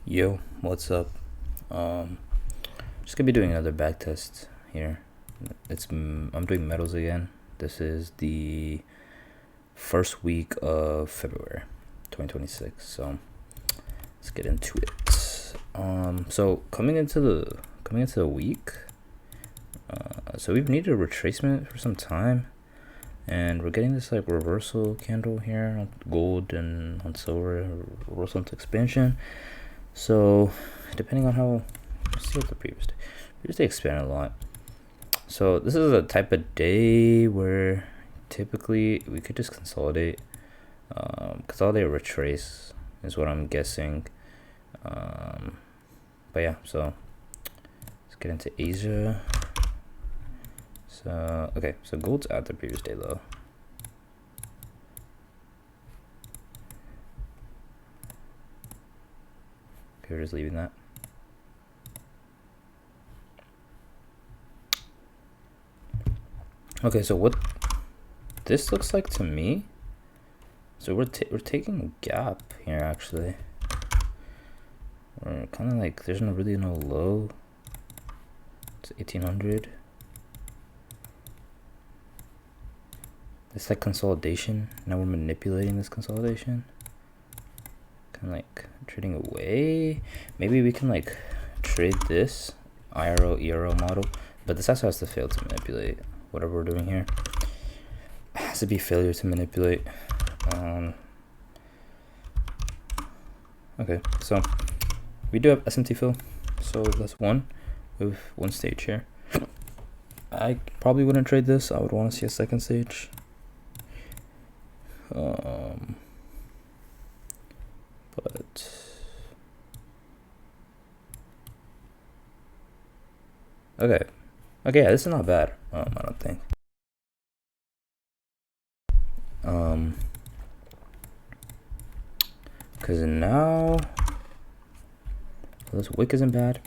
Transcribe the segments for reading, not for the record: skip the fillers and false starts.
Yo, what's up? Just gonna be doing another back test here. I'm doing metals again. This is the first week of February 2026. So let's get into it. So coming into the week, so we've needed a retracement for some time, and we're getting this like reversal candle here on gold and on silver, reversal into expansion. So depending on how, let's see what the previous day expanded a lot. So this is a type of day where typically we could just consolidate, retrace is what I'm guessing. But yeah, so let's get into Asia. So okay, so gold's at the previous day low. Okay, we're just leaving that. Okay, so what this looks like to me, so we're taking a gap here actually. We're kind of like, there's really no low. It's 1800. It's like consolidation. Now we're manipulating this consolidation. Kind of like trading away. Maybe we can like trade this IRO ERO model, but this also has to fail to manipulate whatever we're doing here. It has to be failure to manipulate. Okay, so we do have SMT fill, so that's one. We have one stage here. I probably wouldn't trade this. I would want to see a second stage. But okay, yeah, this is not bad. I don't think. Because now this wick isn't bad.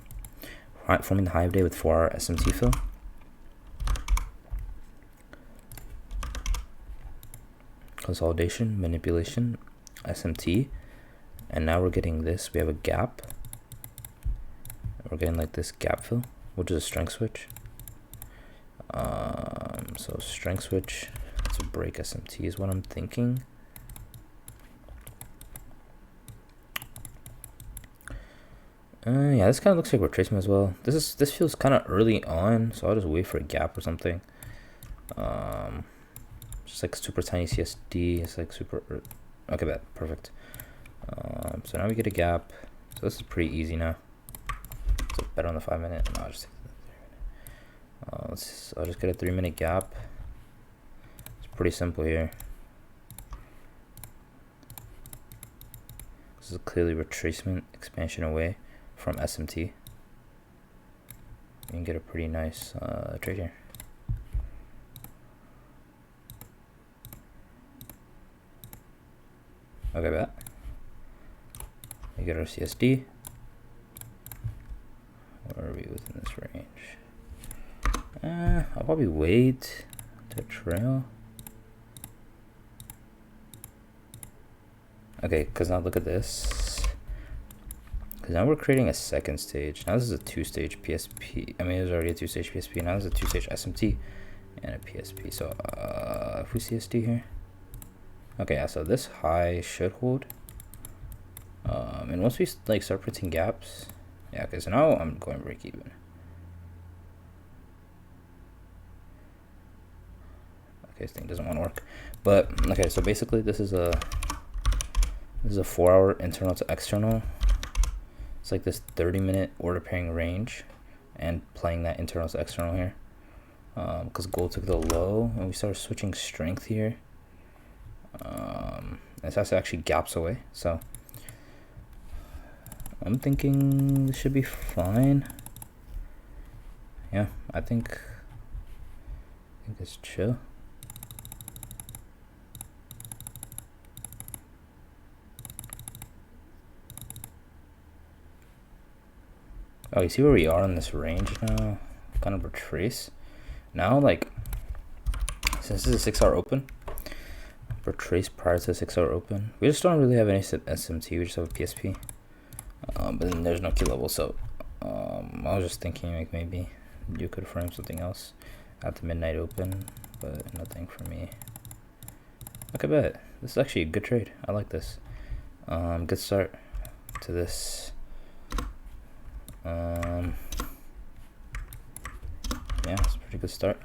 Forming the high of day with 4-hour SMT fill. Consolidation, manipulation, SMT, and now we're getting this. We have a gap. We're getting like this gap fill, which is a strength switch. So strength switch to break SMT is what I'm thinking. Yeah, this kind of looks like retracement as well. This feels kind of early on, so I'll just wait for a gap or something. Just like super tiny CSD. It's like super. Okay, bad, perfect. So now we get a gap. So this is pretty easy now. So better on the 5-minute. No, I'll just take the 3-minute. I'll just get a 3-minute gap. It's pretty simple here. This is clearly retracement, expansion away from SMT. You can get a pretty nice trade here. Okay, bet. We get our CSD. Where are we within this range? I'll probably wait to trail. Okay, because now look at this. Because now we're creating a second stage. Now this is a 2-stage PSP. I mean, it was already a 2-stage PSP. Now this is a 2-stage SMT and a PSP. So if we CSD here. Okay, yeah, so this high should hold. And once we like start printing gaps, yeah, okay, so now I'm going break even. Okay, this thing doesn't want to work. But okay, so basically this is a 4-hour internal to external. It's like this 30-minute order pairing range and playing that internal to external here. Because gold took the low and we started switching strength here. This actually gaps away, so I'm thinking this should be fine. Yeah, I think it's chill. Oh, you see where we are in this range now? Kind of retrace. Now, like, since this is a 6-hour open, retrace prior to the 6-hour open. We just don't really have any SMT, we just have a PSP. but then there's no key level, so I was just thinking like maybe you could frame something else at the midnight open, but nothing for me. Okay, bet this is actually a good trade. I like this. Good start to this. Yeah, it's a pretty good start.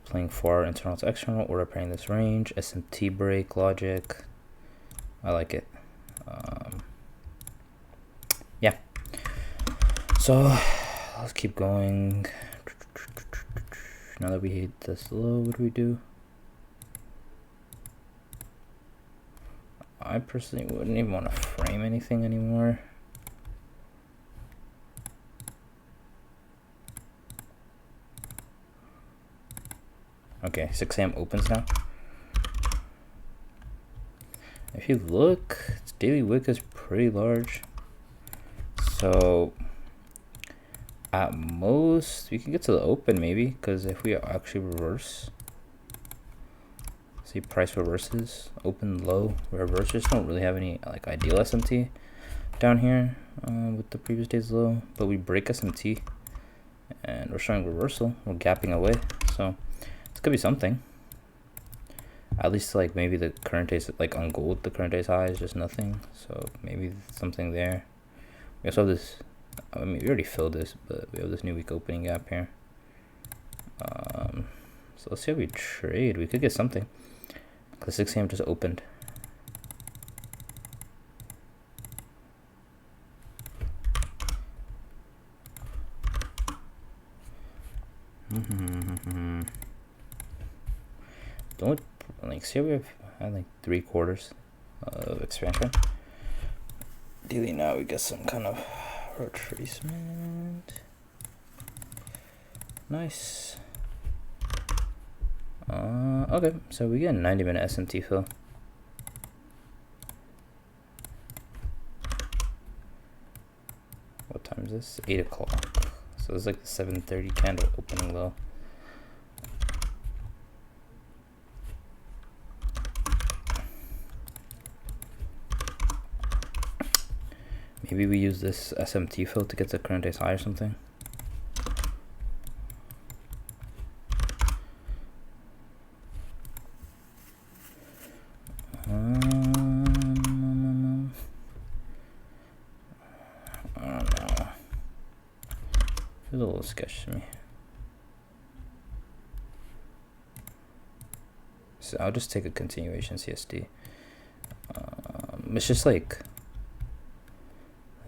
Playing 4 internal to external, order pairing this range, SMT break logic. I like it. Yeah. So let's keep going. Now that we hit this low, what do we do? I personally wouldn't even want to frame anything anymore. Okay, 6 a.m. opens now. If you look, its daily wick is pretty large. So at most, we can get to the open maybe, because if we actually reverse, see price reverses, open low, reverse, just don't really have any like ideal SMT down here with the previous day's low, but we break SMT and we're showing reversal, we're gapping away, so this could be something. At least like maybe the current day's like on gold, the current day's high is just nothing, so maybe something there. We also have this, I mean we already filled this, but we have this new week opening gap here. So let's see how we trade. We could get something. The 6 a.m. just opened. Don't like see how we have had like 3/4 of expansion. Daily now we get some kind of retracement. Nice. Okay, so we get a 90-minute SMT fill. What time is this? 8 o'clock. So it's like the 7:30 candle opening low. Maybe we use this SMT fill to get the current day's high or something. Feels a little sketchy to me. So I'll just take a continuation CSD. It's just like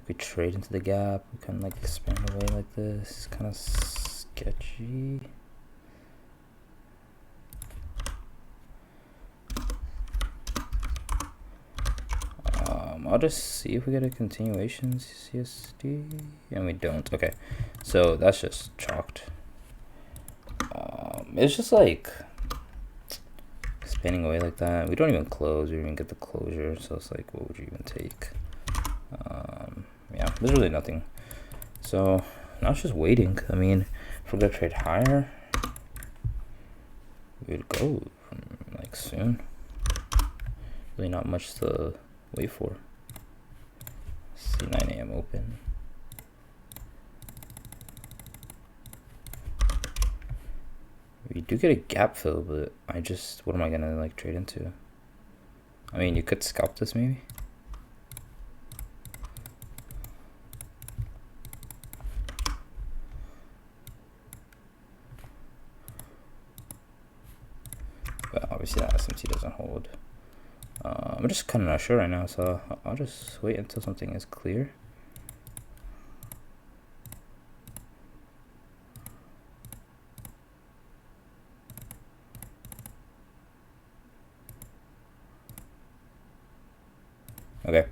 we trade into the gap, we kind of like expand away like this. It's kind of sketchy. I'll just see if we get a continuation CSD, and we don't. Okay, so that's just chalked. It's just like spinning away like that. We don't even close, we don't even get the closure, so it's like, what would you even take? Yeah, there's really nothing. So now it's just waiting. I mean, if we're gonna trade higher, we would go like soon. Really not much to wait for. See 9 a.m. open. We do get a gap fill, but what am I gonna like trade into? I mean, you could scalp this maybe. But obviously that SMT doesn't hold. I'm just kind of not sure right now, so I'll just wait until something is clear. Okay,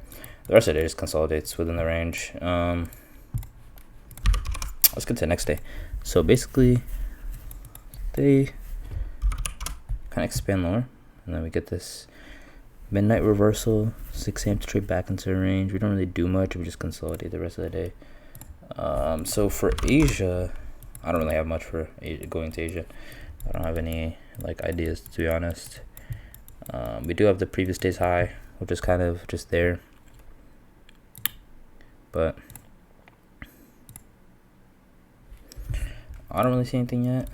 the rest of it just consolidates within the range. Let's get to the next day. So basically, they kind of expand lower, and then we get this midnight reversal, 6 a.m. to trade back into the range. We don't really do much, we just consolidate the rest of the day. So for Asia, I don't really have much for Asia, going to Asia. I don't have any like ideas, to be honest. We do have the previous day's high, which is kind of just there. but I don't really see anything yet.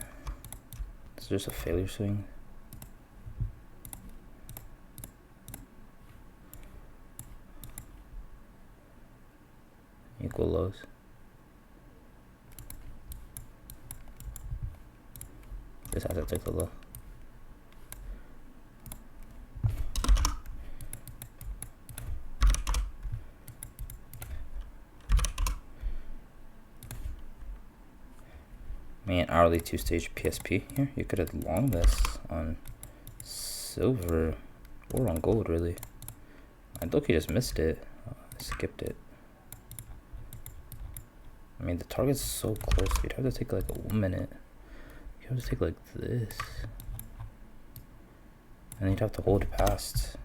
It's just a failure swing. Equal lows. This has to take the low. Man, hourly 2-stage PSP here. You could have long this on silver or on gold, really. I think you just missed it. I skipped it. I mean, the target's so close. You'd have to take like a 1 minute. You have to take like this, and you'd have to hold it past.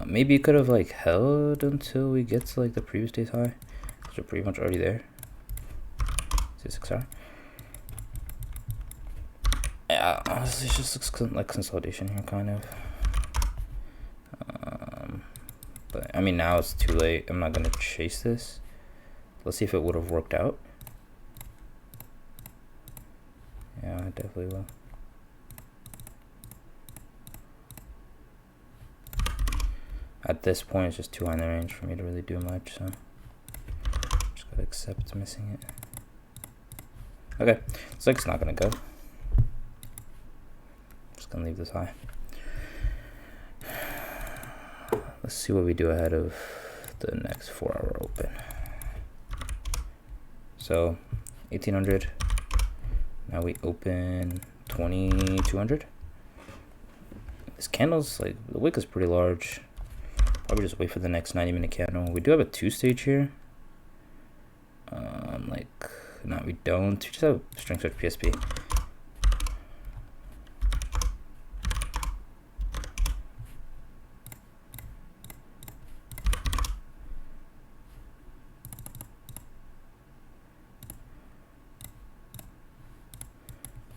Maybe you could have like held until we get to like the previous day's high, because we're pretty much already there. 6R. Yeah, honestly, it just looks like consolidation here, kind of. But I mean, now it's too late. I'm not gonna chase this. Let's see if it would have worked out. Yeah, I definitely will. At this point, it's just too high in the range for me to really do much, so just gotta accept missing it. Okay, looks like it's not gonna go. Just gonna leave this high. Let's see what we do ahead of the next 4-hour open. So 1800. Now we open 2200. This candle's like, the wick is pretty large. Probably just wait for the next 90-minute candle. We do have a 2-stage here. No, we don't. We just have strength switch PSP.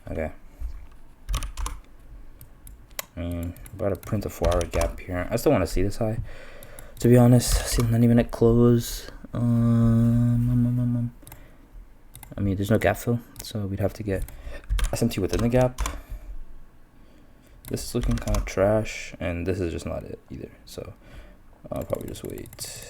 Okay. I mean, about to print a 4-hour gap here. I still want to see this high, to be honest. See the 90-minute close. I mean, there's no gap fill, so we'd have to get SMT within the gap. This is looking kind of trash, and this is just not it either. So I'll probably just wait.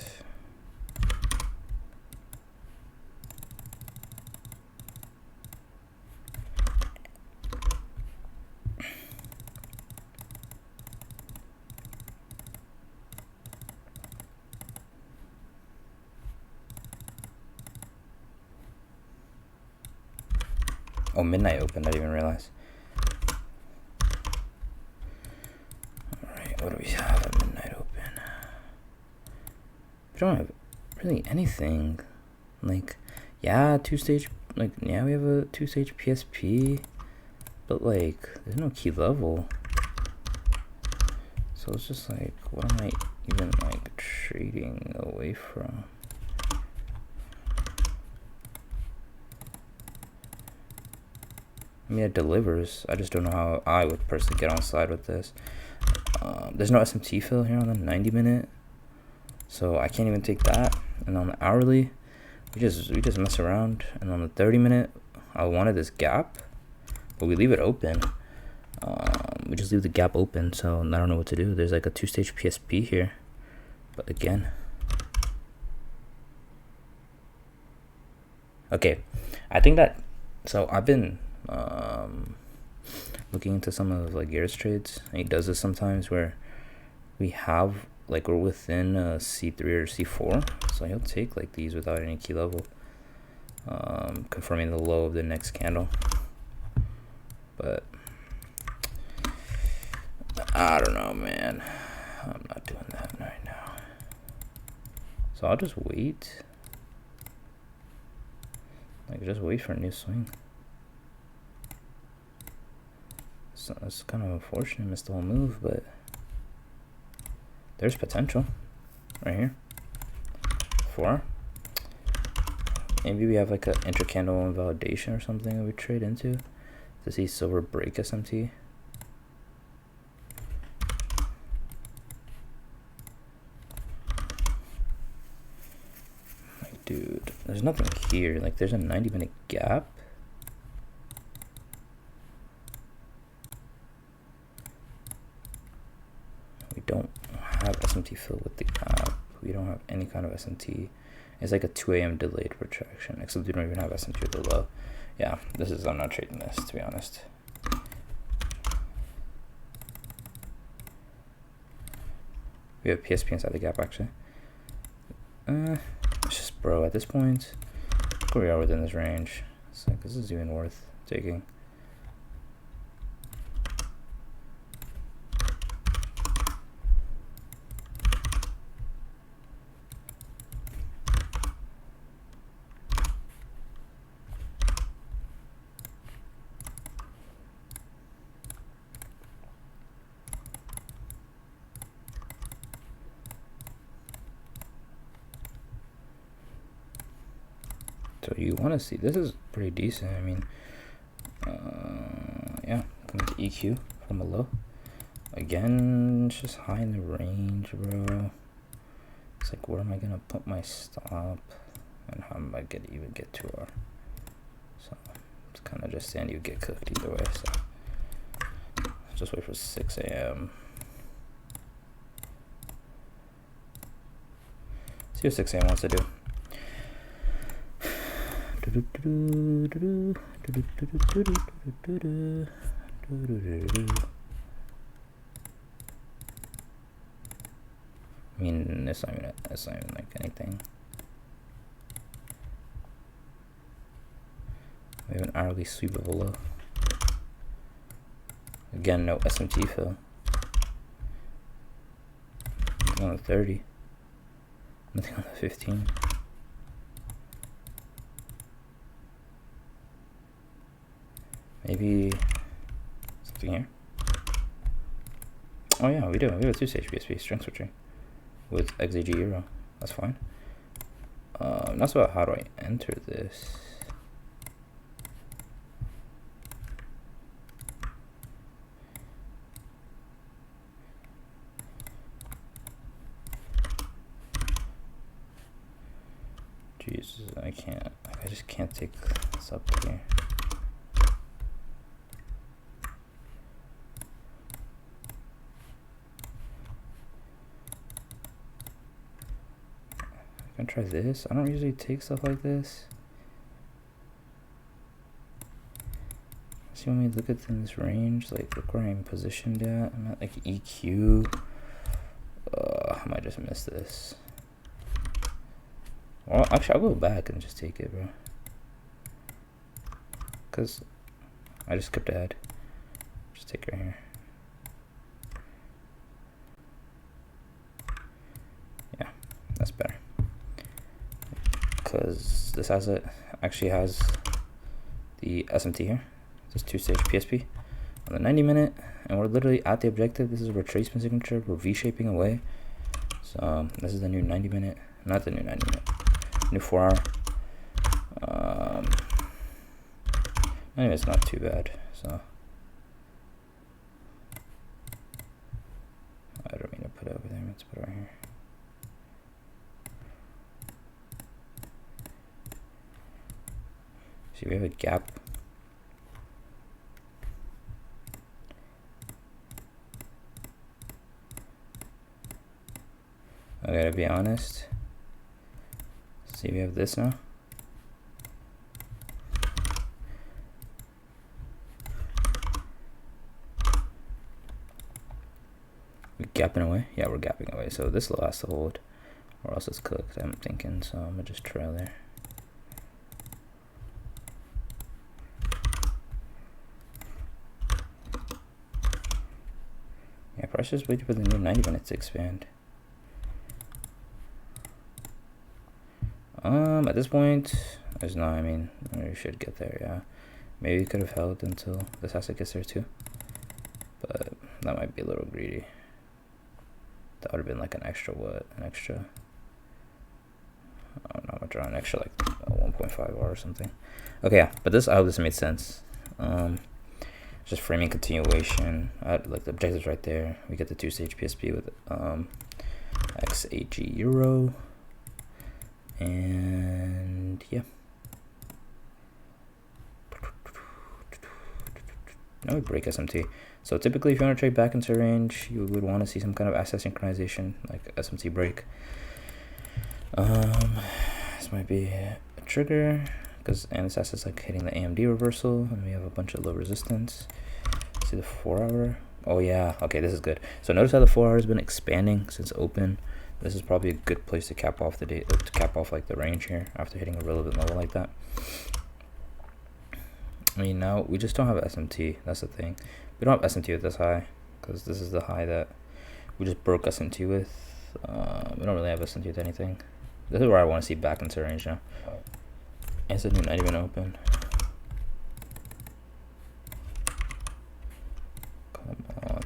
Oh, midnight open, I didn't even realize. Alright, what do we have at midnight open? We don't have really anything. Like, yeah, 2-stage, like, yeah, we have a 2-stage PSP, but like, there's no key level. So it's just like, what am I even like trading away from? I mean, it delivers. I just don't know how I would personally get on side with this. There's no SMT fill here on the 90-minute, so I can't even take that. And on the hourly, we just mess around. And on the 30-minute, I wanted this gap, but we leave it open. We just leave the gap open, so I don't know what to do. There's like a 2-stage PSP here, but again, okay. I think that, so I've been looking into some of like GxTradez, and he does this sometimes where we have like, we're within a C3 or C4, so he'll take like these without any key level, confirming the low of the next candle. But I don't know, man. I'm not doing that right now, so I'll just wait. Like, just wait for a new swing. So it's kind of unfortunate, missed the whole move, but there's potential right here. 4. Maybe we have like an intercandle invalidation or something that we trade into to see silver break SMT. Dude, there's nothing here. Like, there's a 90-minute gap. We don't have SMT fill with the app. We don't have any kind of SMT. It's like a 2 a.m. delayed retraction, except we don't even have SMT with the low. Yeah, this is, I'm not trading this, to be honest. We have PSP inside the gap, actually. It's just, bro, at this point, we are within this range. It's like, this is even worth taking. So you want to see, this is pretty decent. I mean, yeah, coming to EQ from a low. Again, it's just high in the range, bro. It's like, where am I gonna put my stop, and how am I gonna even get to R? So it's kind of just saying you get cooked either way. So just wait for 6 a.m. See what 6 a.m. wants to do. I mean, it's not even like anything. We have an hourly sweep of a low. Again, no SMT fill. Nothing on the 30. Nothing on the 15. Maybe something here. Oh yeah, we do. We have a 2-stage PSP strength switching with XAG Euro. That's fine. That's about how do I enter this. Jesus, I can't. I just can't take this up here. I'm gonna try this. I don't usually take stuff like this. See, when we look at this range, like look where I'm positioned at. I'm at like EQ. I might just miss this. Well, actually, I'll go back and just take it, bro. Cause I just skipped ahead. Just take it right here. Yeah, that's better. Because this actually has the SMT here. This 2-stage PSP on the 90-minute, and we're literally at the objective. This is a retracement signature. We're V-shaping away. So this is the new 90-minute, not the new 90-minute, new 4-hour. Anyway, it's not too bad. So I don't mean to put it over there. Let's put it right here. See, we have a gap. I gotta be honest. See, we have this now. We're gapping away? Yeah, we're gapping away. So this will has to hold, or else it's cooked, I'm thinking. So I'm gonna just trail there. Yeah, price just waiting for the new 90 minutes to expand. At this point, there's no, I mean, we should get there, yeah. Maybe we could have held until this asset gets there too. But that might be a little greedy. That would have been like an extra what? An extra, I don't know, much around an extra like 1.5 R or something. Okay, yeah, but this, I hope this made sense. Just framing continuation. Like the objectives right there. We get the 2-stage PSP with XAG Euro. And yeah. Now we break SMT. So typically if you want to trade back into range, you would want to see some kind of asset synchronization, like SMT break. This might be a trigger, because and this asset's like hitting the AMD reversal, and we have a bunch of low resistance. See the 4 hour. Oh yeah, okay, this is good. So notice how the 4 hour has been expanding since open. This is probably a good place to cap off the day, to cap off like the range here after hitting a relevant level like that. I mean, now we just don't have SMT. That's the thing. We don't have SMT at this high, because this is the high that we just broke SMT with. We don't really have SMT with anything. This is where I want to see back into range now. It's not even open. Come on.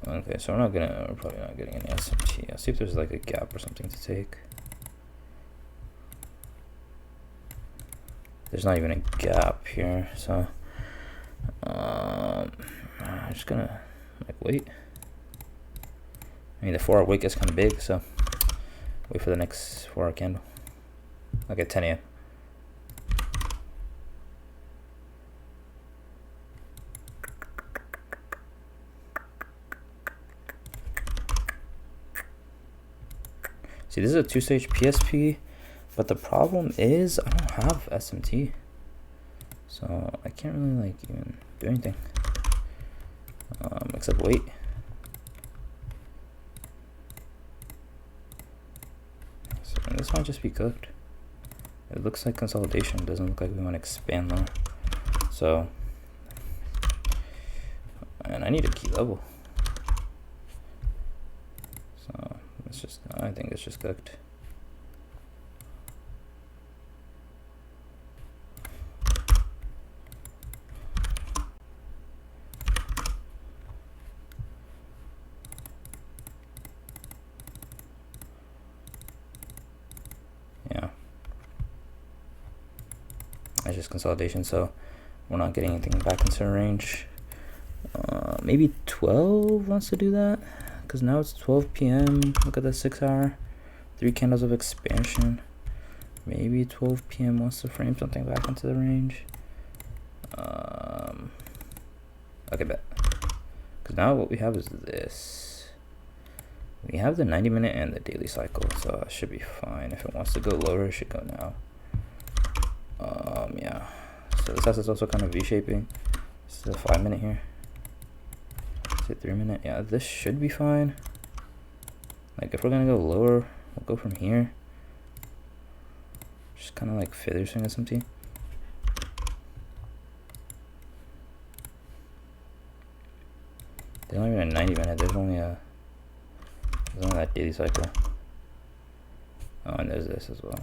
Okay, so we're probably not getting any SMT. I'll see if there's like a gap or something to take. There's not even a gap here, so I'm just gonna like wait. I mean, the 4 hour wick is kind of big, so wait for the next 4 hour candle, like at 10 a.m. See, this is a 2-stage PSP, but the problem is I don't have SMT, so I can't really like even do anything except wait. So this might just be cooked. It looks like consolidation. Doesn't look like we want to expand though. So, and I need a key level. So it's just, I think it's just cooked. Yeah, it's just consolidation, so we're not getting anything back into range. Maybe 12 wants to do that, because now it's 12 p.m. Look at the 6 hour, 3 candles of expansion. Maybe 12 p.m. wants to frame something back into the range. Okay, bet. Because now what we have is this. We have the 90-minute and the daily cycle, so it should be fine. If it wants to go lower, it should go now. Yeah. So this asset's also kind of V-shaping. This is a 5-minute here. Is it 3-minute? Yeah, this should be fine. Like if we're gonna go lower, we'll go from here. Just kind of like feather swing SMT. There's not even a 90-minute. There's only that daily cycle. Oh, and there's this as well.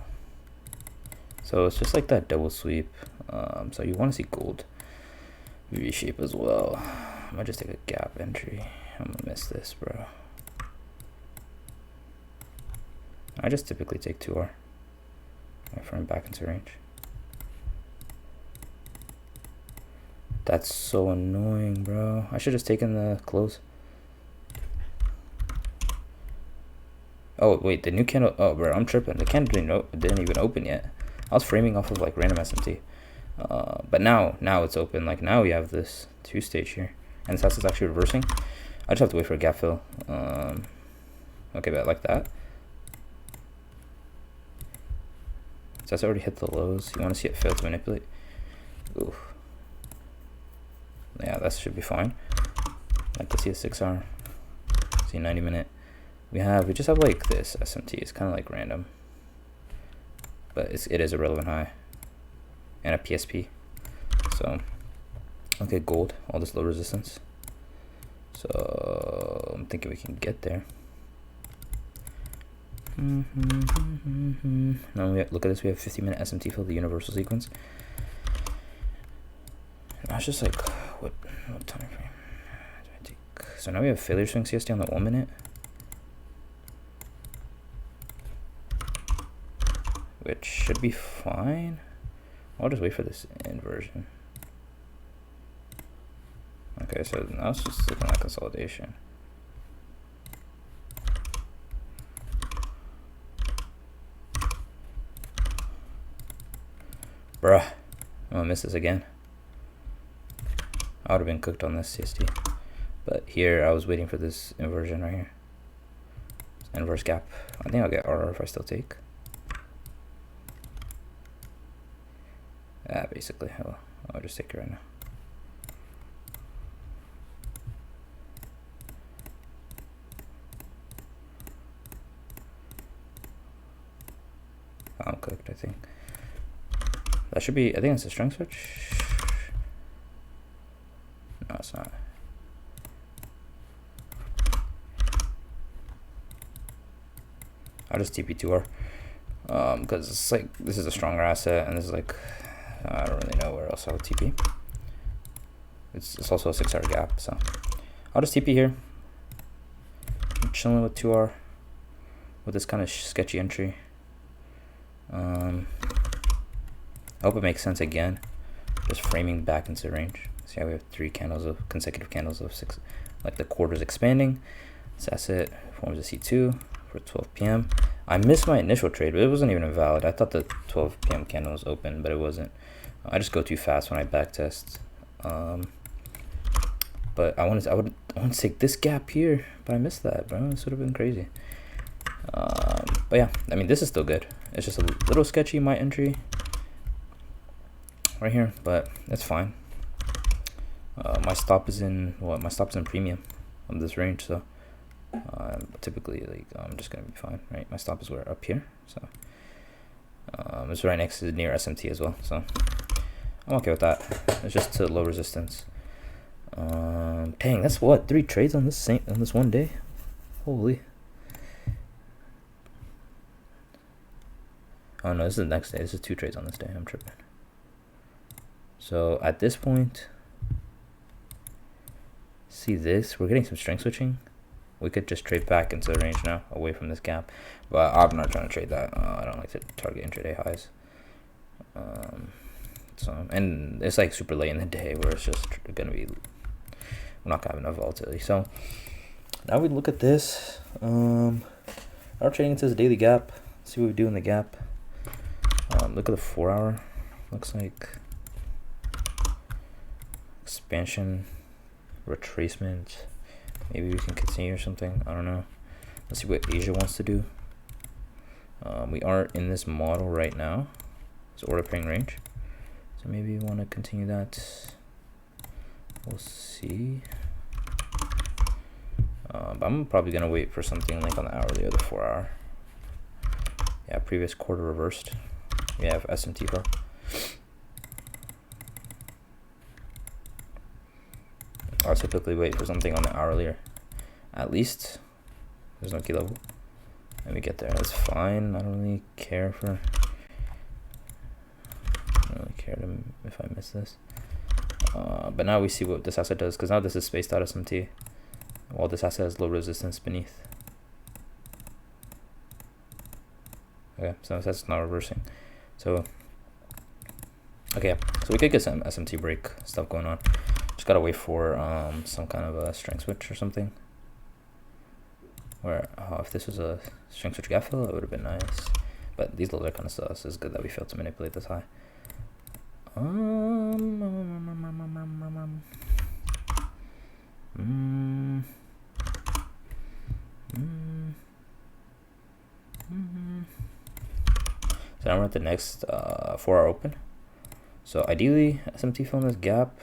So it's just like that double sweep. So you want to see gold V-shape as well. I might just take a gap entry. I'm gonna miss this, bro. I just typically take 2R. I frame back into range. That's so annoying, bro. I should have just taken the close. Oh wait, the new candle. Oh, bro, I'm tripping. The candle didn't even open yet. I was framing off of like random SMT. But now it's open. Like now we have this 2-stage here, and this house is actually reversing. I just have to wait for a gap fill. Okay, but like that. So that's already hit the lows. You want to see it fail to manipulate. Ooh. Yeah, that should be fine. Like to see a 6 hour. See 90-minute. We just have like this SMT. It's kind of like random, but it is a relevant high and a PSP. So okay, gold, all this low resistance. So I'm thinking we can get there. Now look at this. We have 50-minute SMT for the universal sequence. I was just like, what time frame do I take? So now we have failure swing CST on the 1 minute, which should be fine. I'll just wait for this inversion. Okay, so now it's just looking like consolidation. Bruh, I'm gonna miss this again. I would have been cooked on this CST. But here, I was waiting for this inversion right here. Inverse gap. I think I'll get RR if I still take. Yeah, basically. I'll just take it right now. I'm cooked, I think. That should be, I think it's a strength switch. No, it's not. I'll just TP2R. Because it's like, this is a stronger asset, and this is like, I don't really know where else I would TP. It's also a 6-hour gap, so I'll just TP here. I'm chilling with 2R with this kind of sketchy entry. I hope it makes sense again. Just framing back into range. See how we have 3 candles of consecutive candles of 6, like the quarters expanding. This asset forms a C2 for 12 p.m. I missed my initial trade, but it wasn't even invalid. I thought the 12 p.m. candle was open, but it wasn't. I just go too fast when I backtest. But I wanted to take this gap here, but I missed that, bro. This would have been crazy. But yeah, I mean, this is still good. It's just a little sketchy, my entry right here, but it's fine. My stop is in my stop's in premium of this range, so typically, like, I'm just gonna be fine, right? My stop is where up here, so it's right next to near SMT as well, so I'm okay with that. It's just to low resistance. Dang, that's what, 3 trades on this one day. Holy. Oh no, this is the next day. This is 2 trades on this day. I'm tripping. So at this point, see this? We're getting some strength switching. We could just trade back into the range now, away from this gap. But I'm not trying to trade that. I don't like to target intraday highs. So, and it's like super late in the day where it's just gonna be, we're not gonna have enough volatility. So now we look at this. Our trading into the daily gap. See what we do in the gap. Look at the 4-hour. Looks like expansion, retracement. Maybe we can continue or something. I don't know. Let's see what Asia wants to do. We are in this model right now. It's order pairing range. So maybe we want to continue that. We'll see. But I'm probably going to wait for something like on the hourly or the 4-hour. Yeah, previous quarter reversed. We have SMT for. I'll typically wait for something on the hourly, or at least there's no key level, and we get there. That's fine. I don't really care if I miss this. But now we see what this asset does, because now this is spaced out SMT, while this asset has low resistance beneath. Okay, so that's not reversing. So okay, so we could get some SMT break stuff going on. Just gotta wait for some kind of a strength switch or something. Where if this was a strength switch gap fill, it would have been nice. But these lows are kind of sus. It's good that we failed to manipulate this high. So now we're at the next 4-hour open. So ideally, SMT fill in this gap,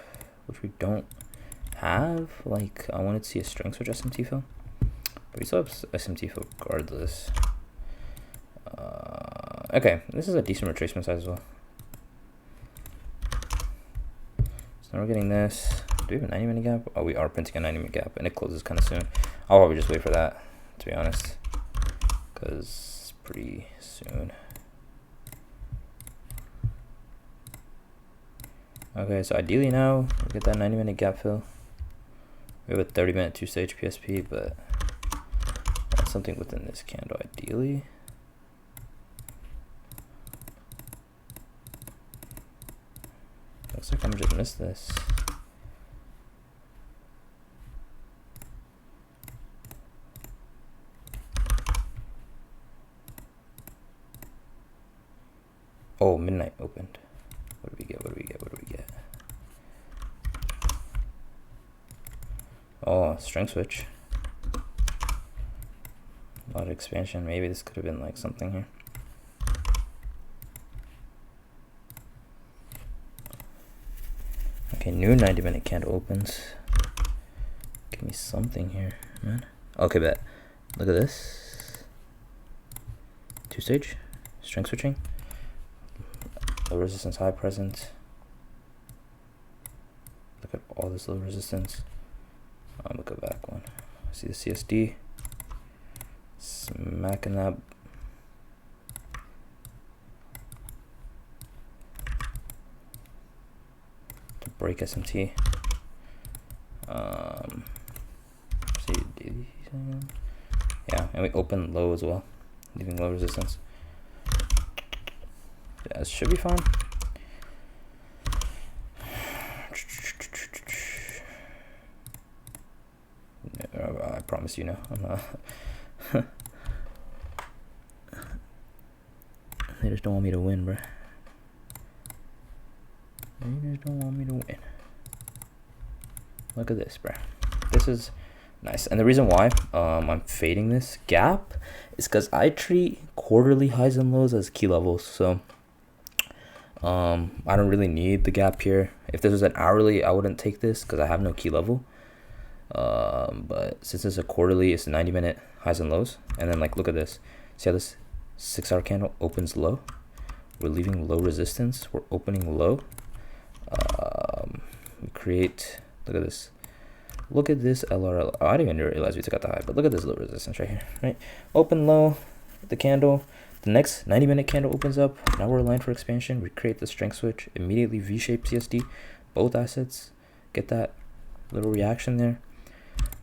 which we don't have. Like, I wanted to see a strength switch SMT fill, but we still have SMT fill regardless. Okay, this is a decent retracement size as well. So now we're getting this. Do we have a 90-minute gap? Oh, we are printing a 90-minute gap, and it closes kind of soon. I'll probably just wait for that, to be honest, because it's pretty soon. Okay, so ideally now we get that 90-minute gap fill. We have a 30-minute 2-stage PSP, but that's something within this candle ideally. Looks like I'm just missed this. Oh, midnight opened. What do we get? What do we get? What do we get? Oh, strength switch. A lot of expansion. Maybe this could have been like something here. Okay, new 90-minute candle opens. Give me something here, man. Okay, bet. Look at this. Two-stage. Strength switching. Low resistance, high present. Look at all this low resistance. Look at back one. See the CSD. Smacking that. To break SMT. See, yeah, and we open low as well, leaving low resistance. Yeah, it should be fine. I promise you no. I'm not. They just don't want me to win, bro. They just don't want me to win. Look at this, bro. This is nice. And the reason why I'm fading this gap is because I treat quarterly highs and lows as key levels. So I don't really need the gap here. If this was an hourly, I wouldn't take this because I have no key level. But since it's a quarterly, it's a 90-minute highs and lows. And then like, look at this. See how this 6-hour candle opens low? We're leaving low resistance. We're opening low. We create, look at this. Look at this LRL. Oh, I didn't even realize we took out the high, but look at this low resistance right here, right? Open low, the candle. The next 90-minute candle opens up. Now we're aligned for expansion. We create the strength switch. Immediately V-shape CSD. Both assets get that little reaction there.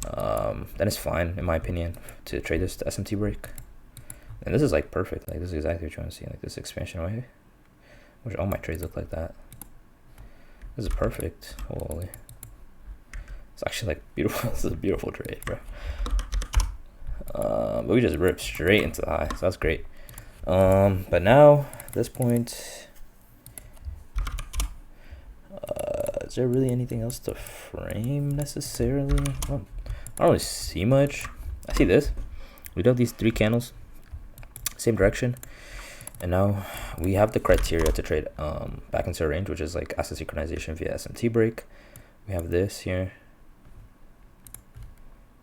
Then it's fine, in my opinion, to trade this to SMT break. And this is like perfect. Like this is exactly what you want to see. Like this expansion wave. I wish all my trades look like that. This is perfect. Holy. It's actually like beautiful. This is a beautiful trade, bro. But we just ripped straight into the high, so that's great. But now at this point, is there really anything else to frame necessarily? Well, I don't really see much. I see this. We do have these 3 candles, same direction, and now we have the criteria to trade back into a range, which is like asset synchronization via SMT break. We have this here,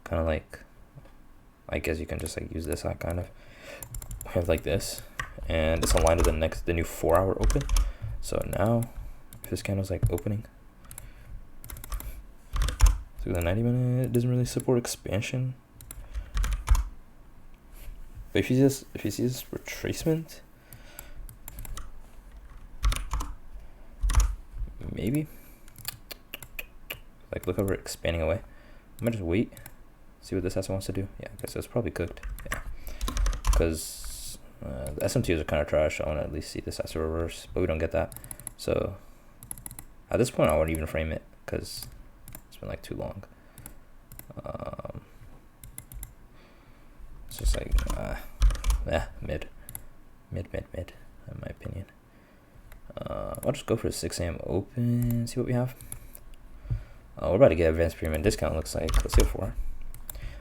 kind of like, I guess you can just like use this out kind of. We have like this, and it's aligned with the new 4-hour open. So now if this candle's like opening through the 90-minute, it doesn't really support expansion. But if you see this retracement, maybe like look over expanding away. I might just wait, see what this asset wants to do. Yeah, because it's probably cooked. Yeah, because the SMTs are kind of trash. I want to at least see this asset reverse, but we don't get that. So at this point, I wouldn't even frame it because it's been like too long. It's just like mid, in my opinion. I'll just go for a 6 a.m. open, see what we have. We're about to get advanced premium discount, looks like. Let's see what for.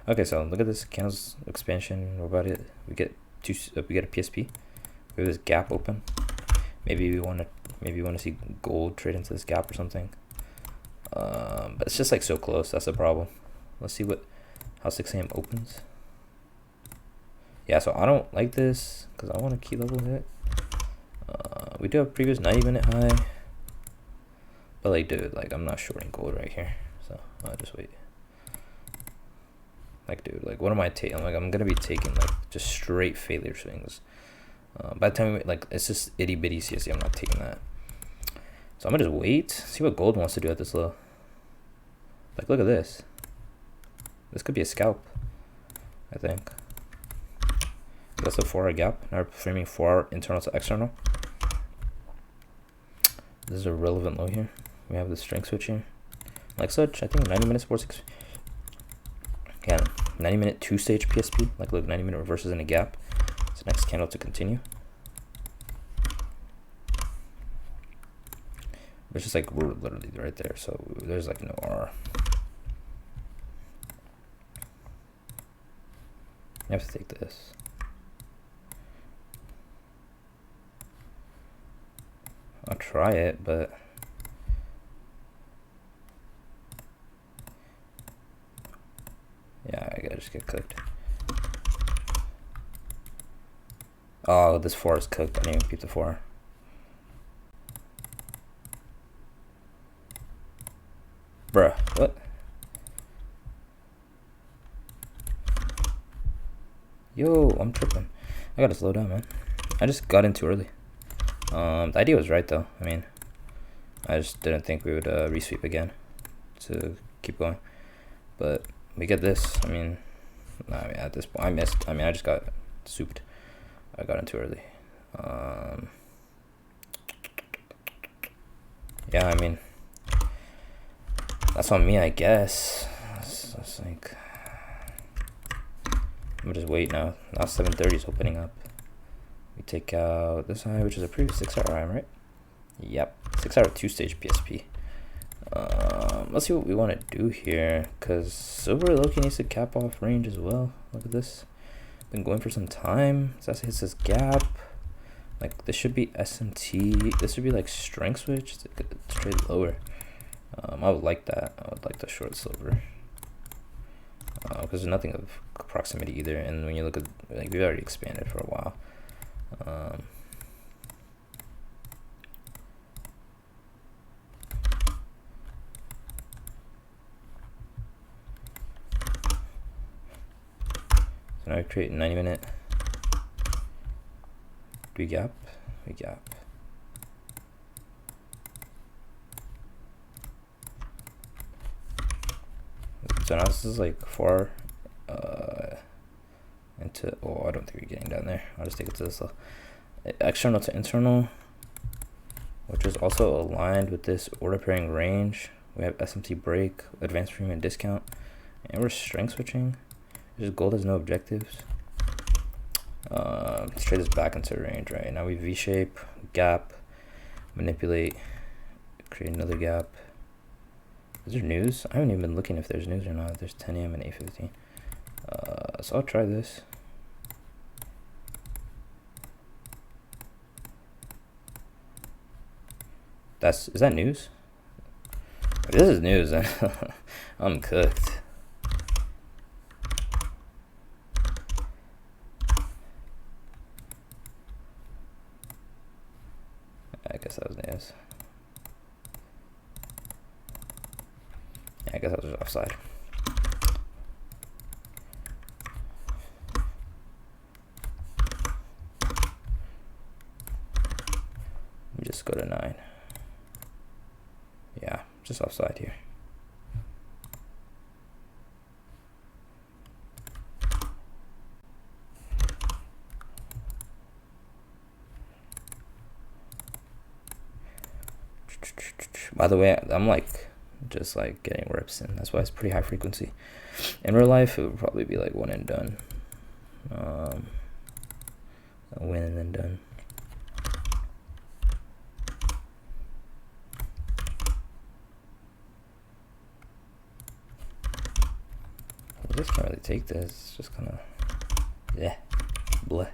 Okay, so look at this candles expansion. We're about it. We get a PSP. We have this gap open. Maybe we want to see gold trade into this gap or something. But it's just like so close. That's the problem. Let's see how 6 a.m. opens. Yeah, so I don't like this because I want a key level hit. We do have previous 90-minute high, but like, dude, like I'm not shorting gold right here, so I'll just wait. Like, dude, like what am I taking? Like I'm gonna be taking like just straight failure swings. By the time like it's just itty bitty CSC, I'm not taking that. So I'm gonna just wait, see what gold wants to do at this low. Like look at this. This could be a scalp, I think. That's a 4-hour gap. Now we're framing 4-hour internal to external. This is a relevant low here. We have the strength switch here. Like such, I think 90 minutes 46. Yeah, 90 minute 2-stage PSP. Like look, 90 minute reverses in a gap. It's the next candle to continue. It's just like we're literally right there. So there's like no R. You have to take this. I'll try it, but yeah, I gotta just get cooked. Oh, this 4 is cooked. I didn't even peep the 4. Bruh, what? Yo, I'm tripping. I gotta slow down, man. I just got in too early. The idea was right though. I mean, I just didn't think we would resweep again to keep going. But we get this. I mean, nah, I mean at this point I missed. I mean, I just got souped. I got in too early. Yeah, I mean, that's on me, I guess. It's like I'm just wait now. Now 7:30 is opening up. We take out this high, which is a previous 6-hour high, right? Yep, 6-hour 2-stage PSP. Let's see what we want to do here, because silver low-key needs to cap off range as well. Look at this. Been going for some time. So that hits this gap. Like this should be SMT. This should be like strength switch to trade lower. I would like that. I would like to short silver. Because there's nothing of proximity either. And when you look at, like, we've already expanded for a while. So now we create 90 minute. Do we gap? We gap. So now this is like far into, oh, I don't think we're getting down there. I'll just take it to this external to internal, which is also aligned with this order pairing range. We have SMT break, advanced premium discount, and we're strength switching. Just gold has no objectives. Let's trade this back into range, right? Now we V-shape, gap, manipulate, create another gap. Is there news? I haven't even been looking if there's news or not. There's 10 a.m. and 8:15. So I'll try this. Is that news? If this is news, then I'm cooked. I guess that was news. Yeah, I guess that was offside. Let me just go to 9. Yeah, just offside here. By the way, I'm like just like getting rips in. That's why it's pretty high frequency. In real life, it would probably be like one and done. A win and then done. I just can't really take this. It's just kind of, yeah, bleh.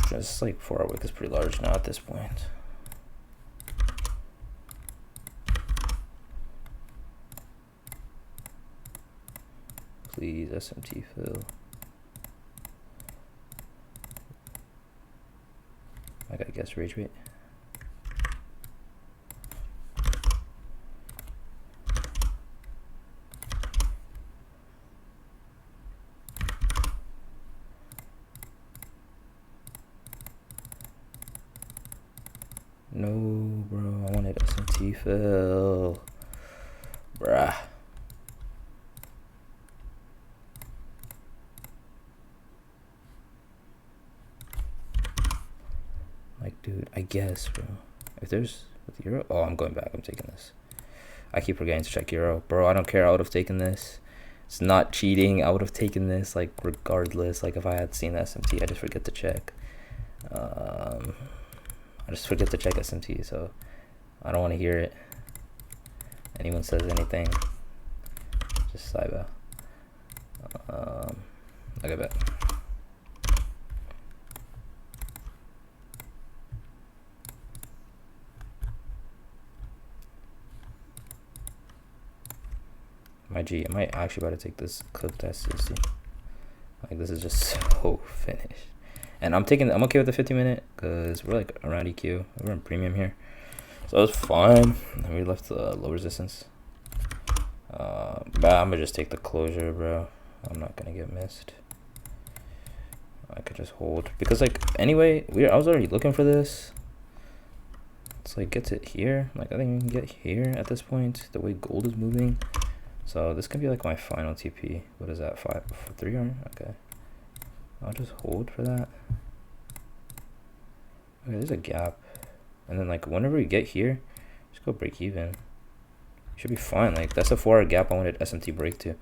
Just like 4-hour wick is pretty large now at this point. Please, SMT fill. I gotta guess rage rate. No, bro, I wanted SMT fill. Bruh. Like, dude, I guess, bro. If there's with euro, oh, I'm going back. I'm taking this. I keep forgetting to check euro, bro. I don't care. I would have taken this. It's not cheating. I would have taken this, like, regardless. Like, if I had seen the SMT, I just forget to check. I just forget to check SMT, so I don't want to hear it. Anyone says anything, just cyber. Okay, bet. My G, I might actually about to take this clip test. Like, this is just so finished. And I'm okay with the 50-minute because we're like around EQ. We're in premium here, so it's fine. And we left the low resistance. But I'm gonna just take the closure, bro. I'm not gonna get missed. I could just hold because, like, anyway, I was already looking for this. It's like gets it here. Like, I think we can get here at this point. The way gold is moving. So this can be like my final TP. What is that? 3 or okay. I'll just hold for that. Okay, there's a gap, and then like whenever we get here, just go break even. Should be fine. Like, that's a 4-hour gap I wanted SMT break to,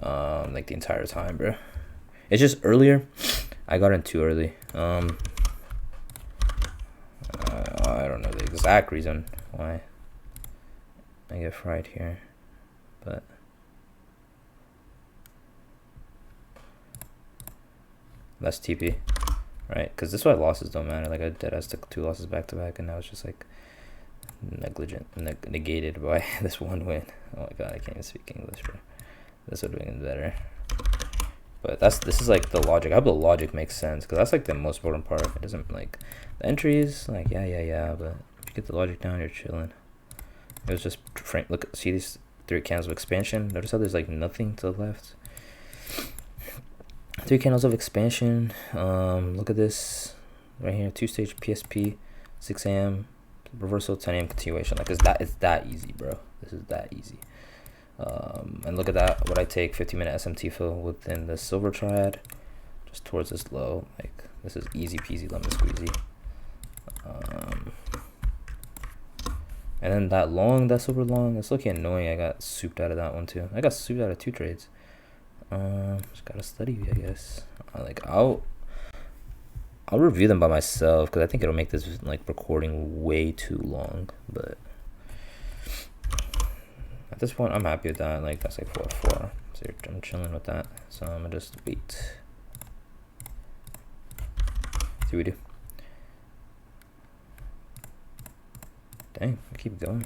like the entire time, bro. It's just earlier. I got in too early. I don't know the exact reason why I get fried here. But that's TP, right? Because this is why losses don't matter. Like, I deadass took 2 losses back to back, and now it's just like negated by this 1 win. Oh my god, I can't even speak English, bro. This would have been better. But this is like the logic. I hope the logic makes sense, because that's like the most important part. It doesn't, like, the entries, like, yeah, but if you get the logic down, you're chilling. It was just look, see these 3 candles of expansion. Notice how there's like nothing to the left. 3 candles of expansion. Look at this right here. 2-stage PSP, 6 a.m. reversal, 10 a.m. continuation. Like, it's that easy, bro. This is that easy. And look at that. What I take 50-minute SMT fill within the silver triad, just towards this low. Like, this is easy peasy lemon squeezy. And then that long, that silver long, it's looking annoying. I got souped out of that one too. I got souped out of 2 trades. Just gotta study, I guess. I'll review them by myself, because I think it'll make this like recording way too long. But at this point, I'm happy with that. Like, that's like 4-4. So I'm chilling with that. So I'm gonna just wait. See what we do. Dang, I keep going.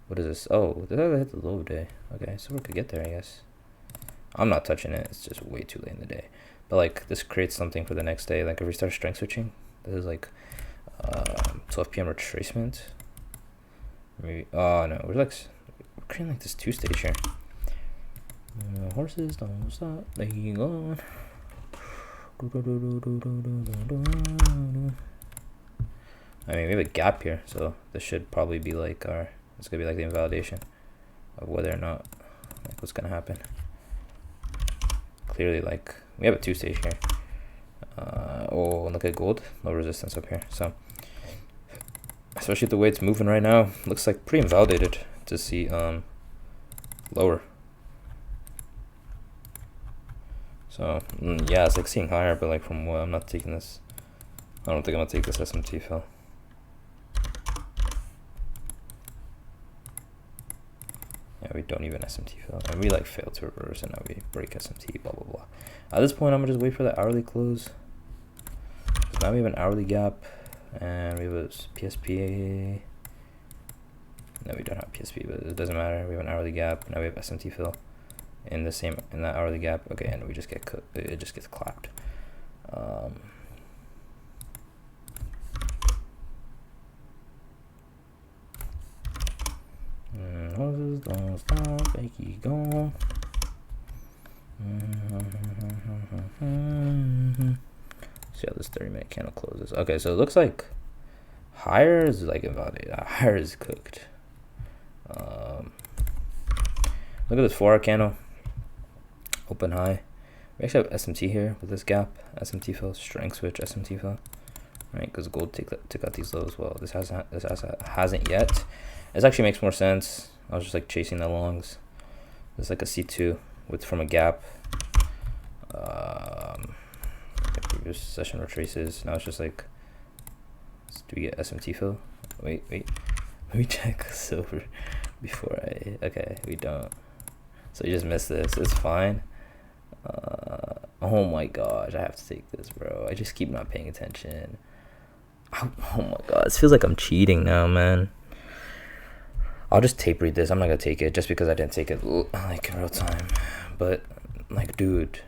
What is this? Oh, did I hit the low day? Okay, so we could get there, I guess. I'm not touching it. It's just way too late in the day. But like, this creates something for the next day. Like, if we start strength switching, this is like 12 p.m. retracement. Maybe. Oh no, we're creating like this 2-stage here. Horses don't stop. They keep going. I mean, we have a gap here, so this should probably be like it's gonna be like the invalidation of whether or not, like, what's gonna happen. Clearly, like, we have a 2-stage here. Oh, look at gold, low resistance up here. So, especially the way it's moving right now, looks like pretty invalidated to see lower. So yeah, it's like seeing higher, but like from what I'm not taking this. I don't think I'm gonna take this SMT fill. Yeah, we don't even SMT fill, and we like fail to reverse, and now we break SMT, blah blah blah. At this point, I'm gonna just wait for the hourly close. Now we have an hourly gap, and we have a PSP. No, we don't have PSP, but it doesn't matter. We have an hourly gap. Now we have SMT fill in that hourly gap. Okay, and we just get it just gets clapped. Horses don't stop, they keep going. See how this 30-minute candle closes. Okay, so it looks like higher is like invalidated. Higher is cooked. Look at this 4-hour candle. Open high. We actually have SMT here with this gap. SMT fill, strength switch, SMT fill. right? Because gold took out these lows. Well, this hasn't yet. This actually makes more sense. I was just like chasing the longs. It's like a C2 with from a gap. Previous session retraces. Now it's just like, do we get SMT fill? Wait. Let me check silver before okay, we don't. So you just missed this. It's fine. Oh my gosh, I have to take this, bro. I just keep not paying attention. Oh my god, it feels like I'm cheating now, man. I'll just tape read this. I'm not gonna take it just because I didn't take it like in real time. But like, dude,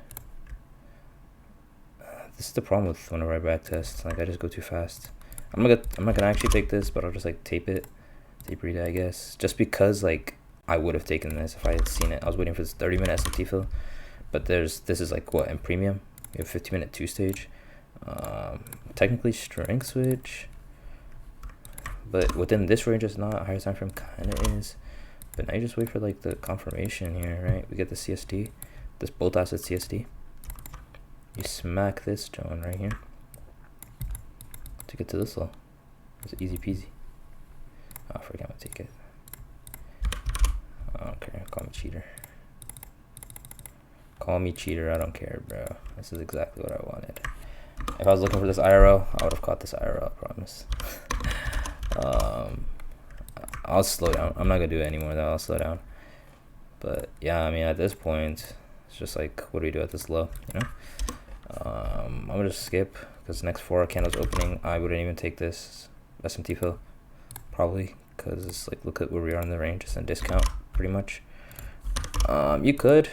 this is the problem with whenever I backtest. Like, I just go too fast. I'm not gonna actually take this, but I'll just like tape read it, I guess. Just because like I would have taken this if I had seen it. I was waiting for this 30-minute SMT fill, but this is like what in premium. We have 15-minute 2-stage. Technically strength switch, but within this range it's not. Higher time frame kind of is, but now you just wait for like the confirmation here, right? We get the CSD, this both asset CSD. You smack this John right here to get to this low. It's easy peasy. Oh, I forgot to take it. I don't care. Call me cheater. Call me cheater. I don't care, bro. This is exactly what I wanted. If I was looking for this IRL, I would have caught this IRL, I promise. I'll slow down. I'm not gonna do it anymore though. I'll slow down. But yeah, I mean, at this point, it's just like, what do we do at this low? You know, I'm gonna just skip because next 4 candles opening, I wouldn't even take this SMT fill probably, because it's like, look at where we are in the range. It's a discount pretty much. You could.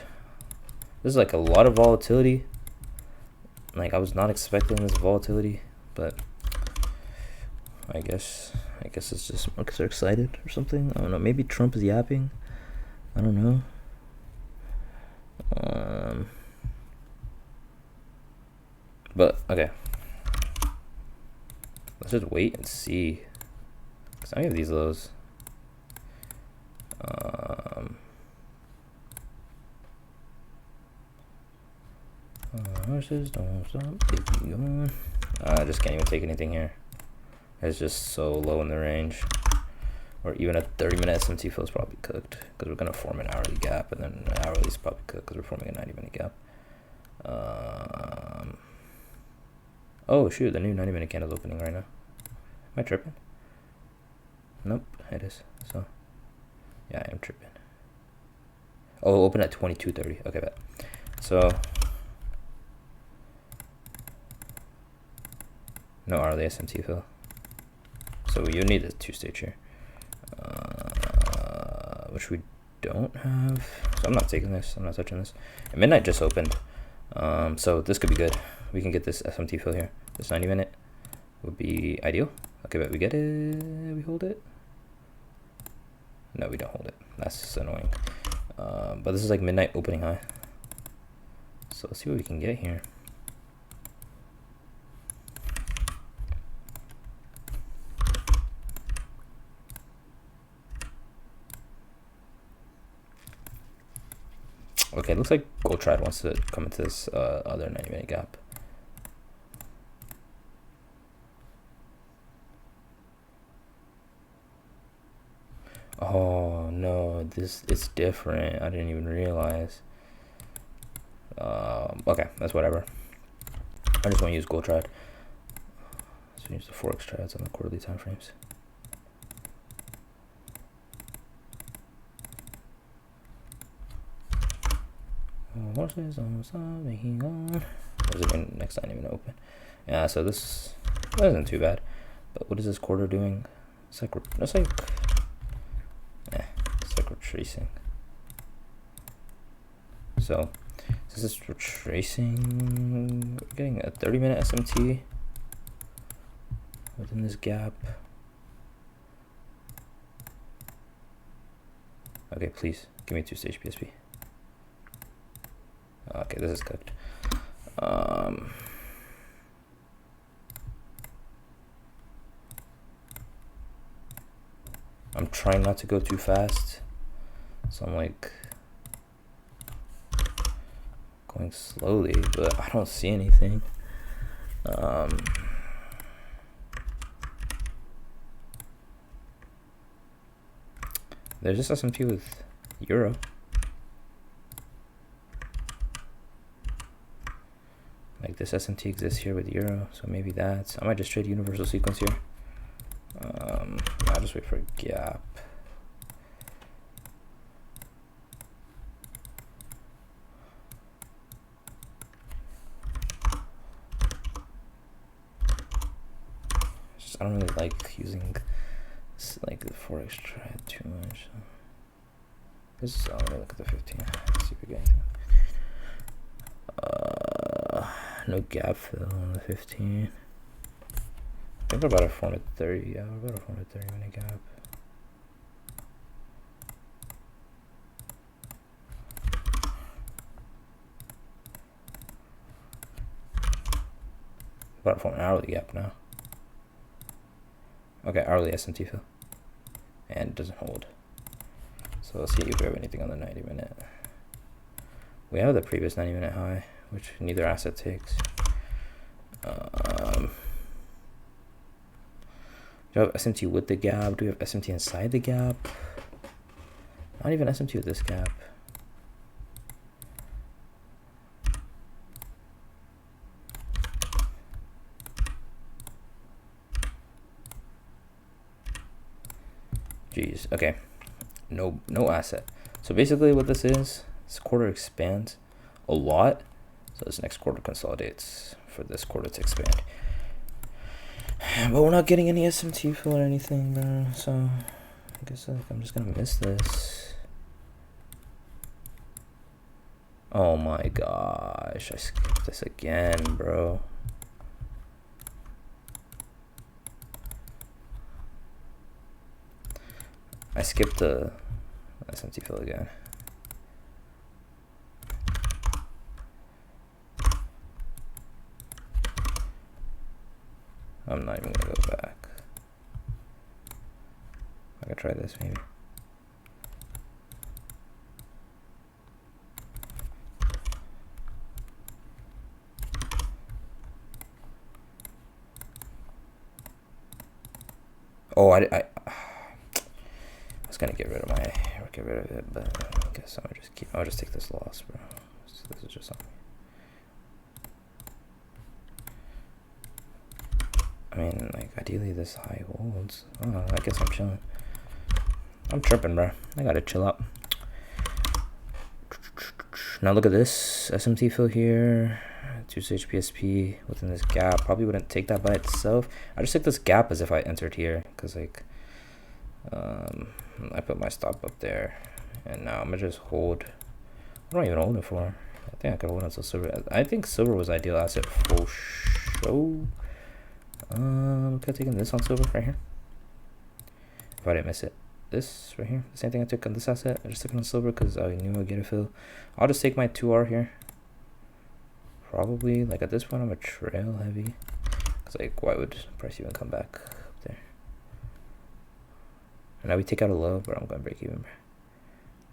This is like a lot of volatility. Like, I was not expecting this volatility, but I guess it's just markets are excited or something. I don't know. Maybe Trump is yapping. I don't know. But okay, let's just wait and see. Cause I have these lows. Horses don't stop, keep going. I just can't even take anything here. It's just so low in the range. Or even a 30-minute SMT fill is probably cooked because we're gonna form an hourly gap, and then an hourly is probably cooked because we're forming a 90-minute gap. Oh shoot, the new 90-minute candle's opening right now. Am I tripping? Nope, it is. So yeah, I am tripping. Oh, open at 22:30. Okay, bet. So no hourly SMT fill. So you need a 2-stage here, which we don't have. So I'm not taking this. I'm not touching this. And midnight just opened, so this could be good. We can get this SMT fill here. This 90-minute would be ideal. Okay, but we get it. We hold it. No, we don't hold it. That's annoying. But this is like midnight opening high. So let's see what we can get here. Okay, looks like GxTradez wants to come into this other 90-minute gap. Oh no, this is different. I didn't even realize. Okay, that's whatever. I just want to use GxTradez. So use the forex trades on the quarterly time frames. Horses on making on. What is it next time even open? Yeah, so this isn't too bad. But what is this quarter doing? It's like retracing. So this is retracing. We're getting a 30-minute SMT within this gap. Okay, please give me a 2-stage PSP. Okay, this is cooked. I'm trying not to go too fast, so I'm like going slowly, but I don't see anything. There's this SMT with euro. Like this SMT exists here with euro, so maybe that's. I might just trade universal sequence here. I'll just wait for a gap. I don't really like using like the forex trade too much. This is, let me look at the 15. See if we get anything. No gap fill on the 15. I think we're about to form a 30. Yeah, we're about to form a 30-minute gap. About to form an hourly gap now. Okay, hourly SMT fill. And it doesn't hold. So let's see if we have anything on the 90-minute. We have the previous 90-minute high, which neither asset takes. Do you have SMT with the gap? Do we have SMT inside the gap? Not even SMT with this gap. Jeez. Okay. No asset. So basically what this is, this quarter expands a lot. So this next quarter consolidates for this quarter to expand. But we're not getting any SMT fill or anything, bro. So I guess like I'm just gonna miss this. Oh my gosh, I skipped this again, bro. I skipped the SMT fill again. I'm not even gonna go back. I can try this maybe. Oh, I was gonna get rid of it, but I guess I'll just take this loss, bro. So this is just something. I mean, like, ideally this high holds. Oh, I guess I'm chilling. I'm tripping, bro. I gotta chill out. Now look at this SMT fill here. 2-stage PSP within this gap. Probably wouldn't take that by itself. I just took this gap as if I entered here, because like I put my stop up there, and now I'm gonna just hold. What am I even holding for? I think I could hold until silver. I think silver was ideal asset for sure. Could have taken this on silver right here if I didn't miss it. This right here, the same thing I took on this asset. I just took it on silver because I knew I'd get a fill. I'll just take my 2R here. Probably, like at this point, I'm a trail heavy. Because like, why would price even come back up there? And now we take out a low, but I'm going to break even.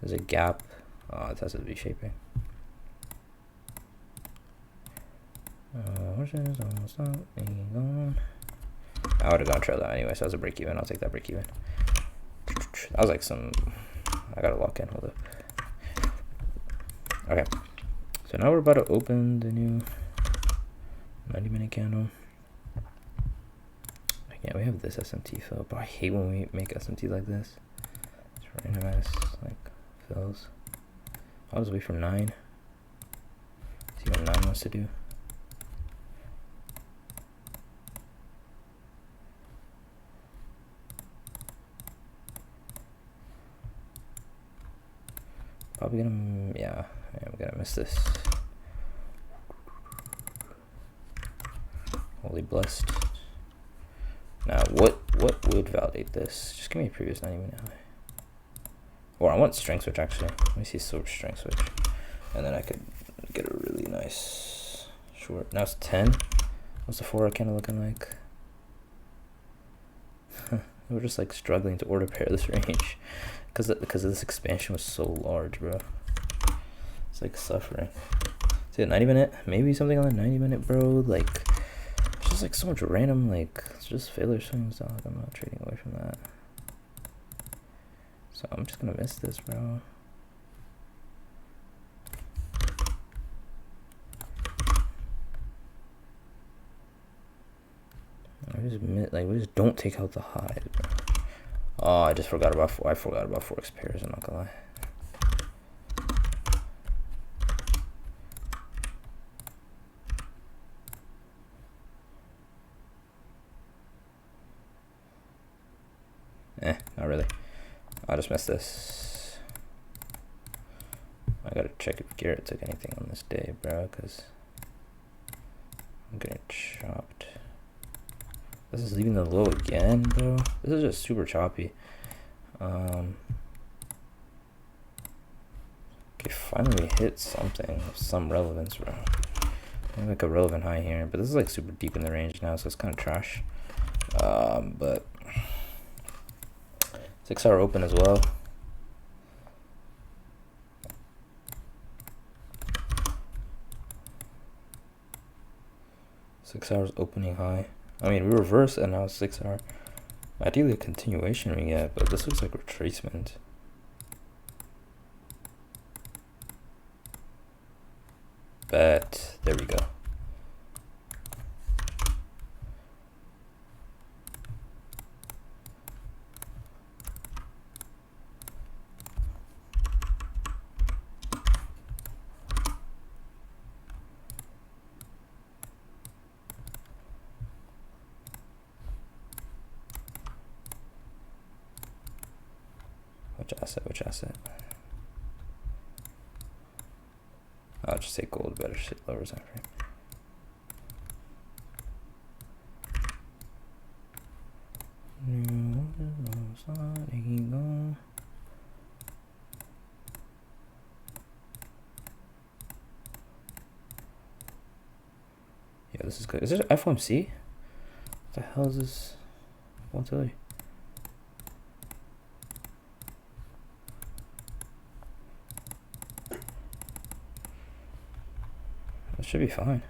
There's a gap. Oh, it has to be shaping. Which is almost not being gone. I would have gone trail out anyway, so that was a break even. I'll take that break even. That was like some. I gotta lock in. Hold up. Okay. So now we're about to open the new 90-minute candle. Again, we have this SMT fill, but I hate when we make SMT like this. It's random ass like fills. I'll just wait for 9. See what 9 wants to do. Probably gonna, yeah, I'm gonna miss this. Holy blessed. Now, what would validate this? Just give me a previous 90-minute high. Or I want strength switch actually. Let me see silver strength switch, and then I could get a really nice short. Now it's 10. What's the 4 kind of looking like? We're just like struggling to order pair this range. Because this expansion was so large, bro. It's like suffering. See a 90-minute? Maybe something on the 90-minute, bro. Like, it's just like so much random, like, it's just failure swings. Like, I'm not trading away from that. So I'm just gonna miss this, bro. We just don't take out the highs, bro. Oh, I forgot about forex pairs. I'm not gonna lie. Not really. I just missed this. I gotta check if Garrett took anything on this day, bro, because I'm getting chopped. This is leaving the low again, bro. This is just super choppy. Okay, finally hit something of some relevance, bro. Maybe like a relevant high here, but this is like super deep in the range now, so it's kind of trash. But 6 hour open as well. Six hours opening high. I mean, we reversed and now it's 6 hour. Ideally a continuation we get, but this looks like retracement. But there we go. Which asset? I'll just take gold, better shit, lower time frame. Yeah, this is good. Is it FOMC? What the hell is this volatility? That should be fine.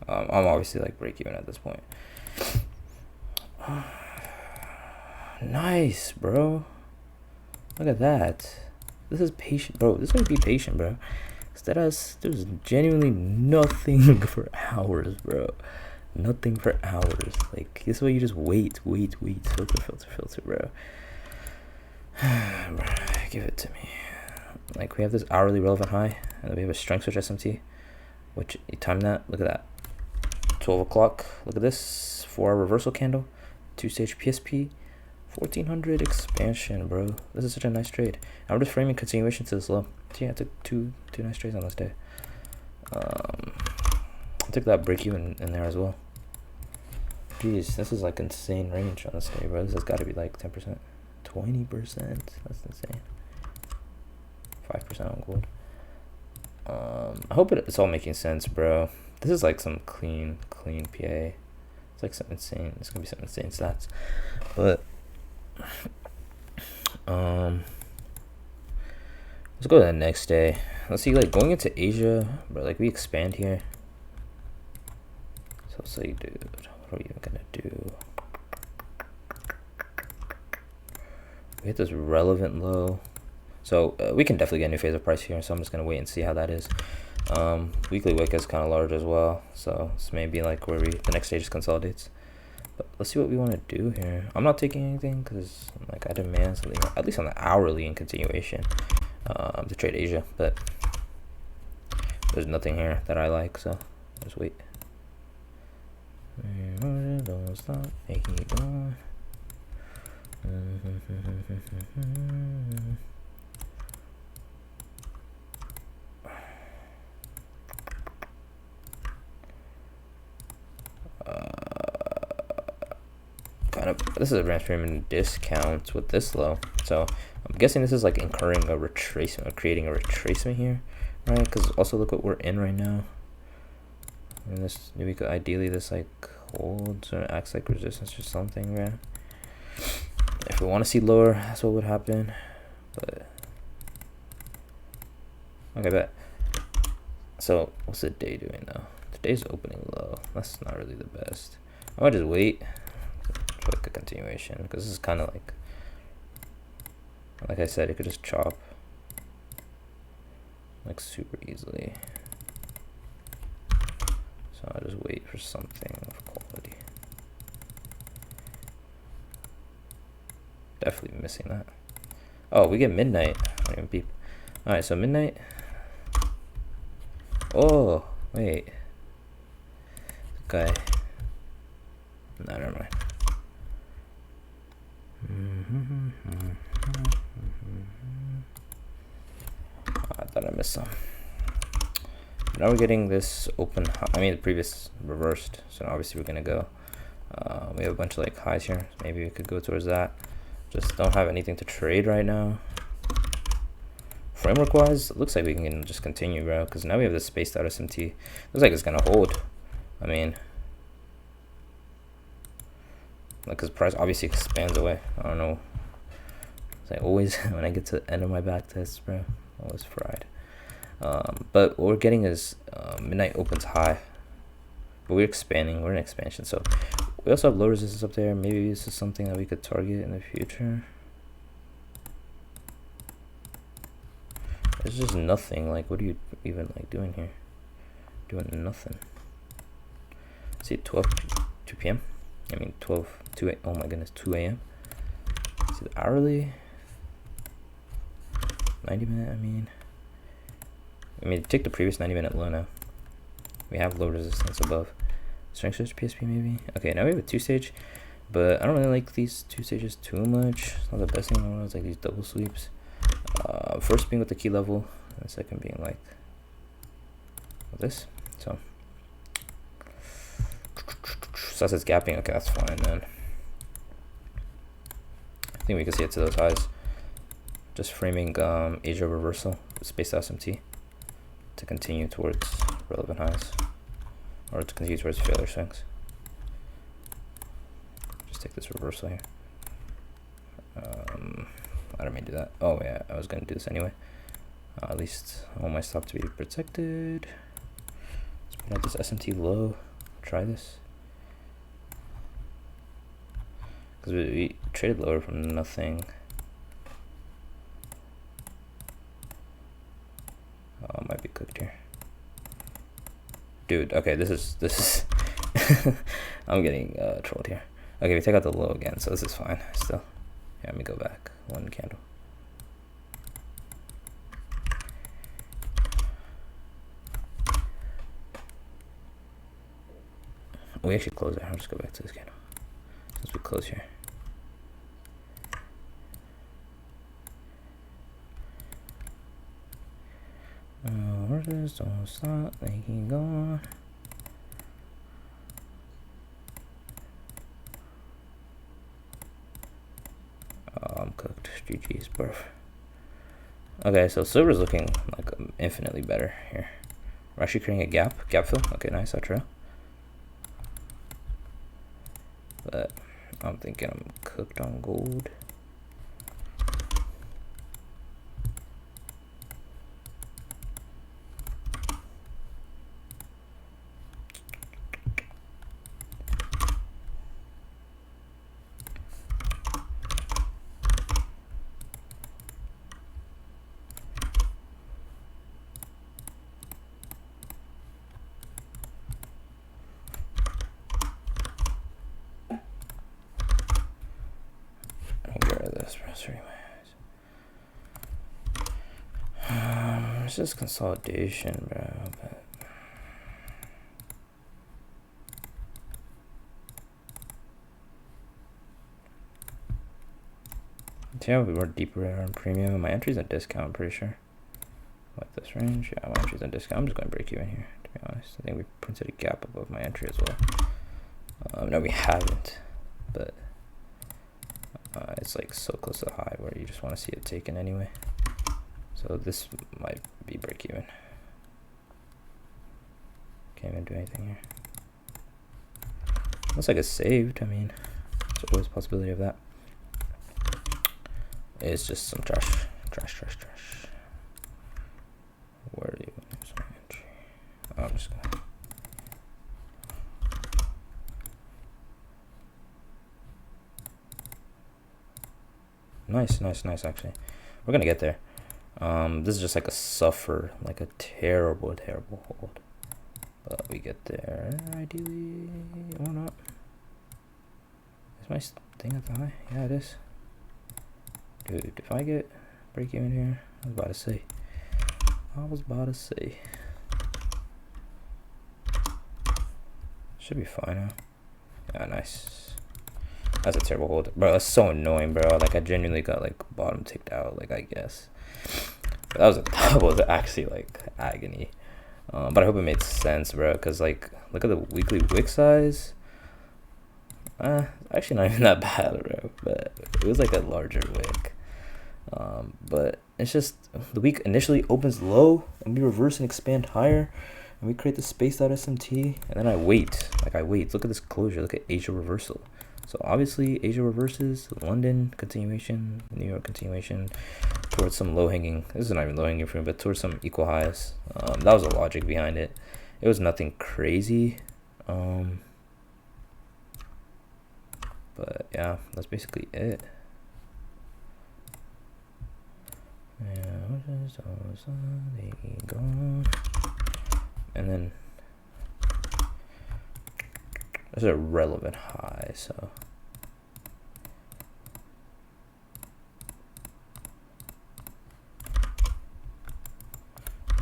I'm obviously like break even at this point. Nice, bro. Look at that. This is patient, bro. This would be patient, bro. Instead of there's genuinely nothing for hours, bro. Nothing for hours. Like this way you just wait, filter, bro. Bro, give it to me. Like we have this hourly relevant high, and then we have a strength switch SMT, which you time that. Look at that. 12 o'clock. Look at this 4 hour reversal candle, 2-stage PSP, 1400 expansion, bro. This is such a nice trade. I'm just framing continuation to this low. So yeah, I took two nice trades on this day. I took that break even in there as well. Jeez, this is like insane range on this day, bro. This has got to be like 10%, 20%. That's insane. 5% on gold. I hope it's all making sense, bro. This is like some clean PA. It's like some insane. It's gonna be some insane stats. But let's go to the next day. Let's see, like going into Asia, bro. Like we expand here. So let's say, dude, what are we even gonna do? We hit this relevant low. So we can definitely get a new phase of price here. So I'm just gonna wait and see how that is. Weekly wick is kind of large as well, so this may be like where the next stage consolidates. But let's see what we want to do here. I'm not taking anything because like I demand something at least on the hourly in continuation to trade Asia, but there's nothing here that I like, so just wait. Don't stop making it go. This is a branch premium discount with this low, so I'm guessing this is like incurring a retracement or creating a retracement here, right? Because also look what we're in right now, and this maybe could ideally this like holds or acts like resistance or something, right? If we want to see lower, that's what would happen. But okay, bet. So what's the day doing though? Today's opening low. That's not really the best. I might just wait. for like a continuation, because this is kind of like I said, it could just chop like super easily. So I'll just wait for something of quality. Definitely missing that. Oh, we get midnight. I don't even beep. All right, so midnight. Oh, wait. Okay. No, never mind. I thought I missed some. Now we're getting this open high. I mean, the previous reversed. So obviously we're gonna go. We have a bunch of like highs here. So maybe we could go towards that. Just don't have anything to trade right now. Framework wise, it looks like we can just continue, bro. Because now we have this spaced out SMT. Looks like it's gonna hold. I mean, like, cause price obviously expands away. I don't know. It's like always when I get to the end of my back tests, bro, always fried. But what we're getting is midnight opens high, but we're expanding. We're in expansion, so we also have low resistance up there. Maybe this is something that we could target in the future. It's just nothing. Like, what are you even like doing here? Doing nothing. See, 2 p.m. I mean 2 oh my goodness, 2 a.m. See the hourly, 90-minute. I mean, take the previous 90-minute low now. We have low resistance above. Strength switch PSP maybe. Okay, now we have a 2-stage, but I don't really like these 2 stages too much. It's not the best thing in the world. It's like these double sweeps. First being with the key level, and the second being like this. So that's gapping. Okay, that's fine then. I think we can see it to those highs. Just framing Asia reversal, spaced SMT, to continue towards relevant highs, or to continue towards failure swings. Just take this reversal here. I don't mean to do that. Oh yeah, I was gonna do this anyway. At least I want my stop to be protected. Let's put out this SMT low. Try this. Because we traded lower from nothing. Oh, might be cooked here. Dude, okay, this is I'm getting trolled here. Okay, we take out the low again, so this is fine still. Yeah, let me go back. 1 candle. We actually close there. I'll just go back to this candle since we close here. Orders don't stop, they keep going. I'm cooked. GG's, bruv. Okay, so silver's looking like infinitely better here. We're actually creating a gap fill. Okay, nice, I trail. But I'm thinking I'm cooked on gold. It's just consolidation, bro. But yeah, we were deeper on premium. My entry's a discount, I'm pretty sure. Like this range, yeah, my entry's a discount. I'm just going to break even here, to be honest. I think we printed a gap above my entry as well. No, we haven't, but it's like so close to the high where you just want to see it taken anyway. So this might be break even. Can't even do anything here. Looks like it's saved. I mean, there's always a possibility of that. It's just some trash. Where do you use my entry? Oh, I'm just gonna. Nice, nice, nice. Actually, we're gonna get there. This is just like a suffer, like a terrible, terrible hold. But we get there ideally or not. Is my thing at the high? Yeah, it is. Dude, if I get break even here, I was about to say. Should be fine now. Yeah, nice. That's a terrible hold. Bro, that's so annoying, bro. Like, I genuinely got, like, bottom ticked out, like, I guess. But that was actually, like, agony. But I hope it made sense, bro, because, like, look at the weekly wick size. Actually not even that bad, bro, but it was, like, a larger wick. But it's just, the week initially opens low, and we reverse and expand higher, and we create the spaced out SMT, and then I wait. Look at this closure. Look at Asia reversal. So obviously Asia reverses, London continuation, New York continuation, towards some low-hanging, this is not even low-hanging fruit, but towards some equal highs. That was the logic behind it. It was nothing crazy. But yeah, that's basically it. And then this is a relevant high, so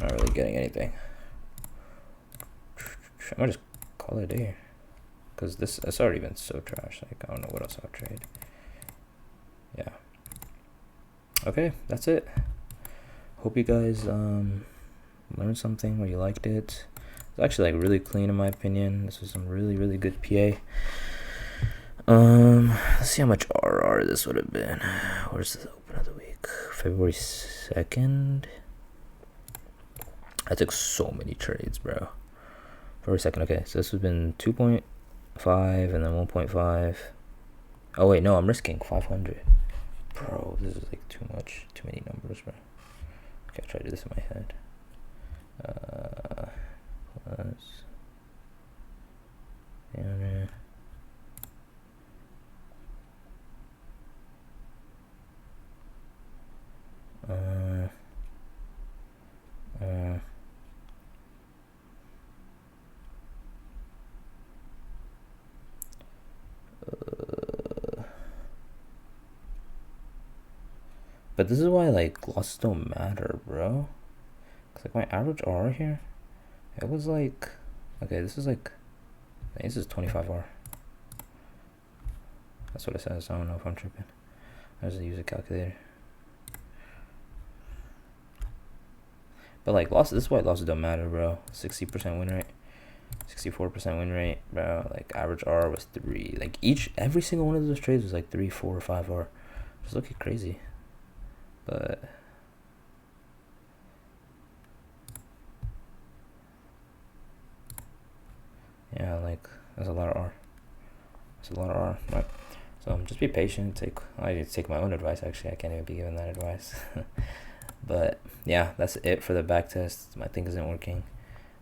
not really getting anything. I might just call it a day, because it's already been so trash. Like, I don't know what else I'll trade. Yeah. Okay, that's it. Hope you guys learned something or you liked it. It's actually like really clean in my opinion. This was some really good PA. Let's see how much RR this would have been. Where's the open of the week? February 2nd. I took so many trades, bro. February 2nd. Okay, so this would have been 2.5 and then 1.5. Oh wait, no, I'm risking 500. Bro, this is like too much, too many numbers, bro. Okay, I'll try to do this in my head. Plus, but this is why like losses don't matter, bro. Cause like my average R here, it was like, okay, this is like, I think this is 25R. That's what it says. I don't know if I'm tripping. I just use a calculator. But like losses, this is why losses don't matter, bro. 60% win rate, 64% win rate, bro. Like average R was 3. Like every single one of those trades was like 3, 4, or 5R. Just looking crazy. But yeah, like that's a lot of R. That's a lot of R, right? So just be patient. I need to take my own advice. Actually, I can't even be given that advice. But yeah, that's it for the back test. My thing isn't working.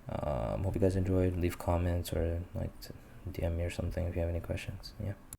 Hope you guys enjoyed. Leave comments or like DM me or something if you have any questions. Yeah.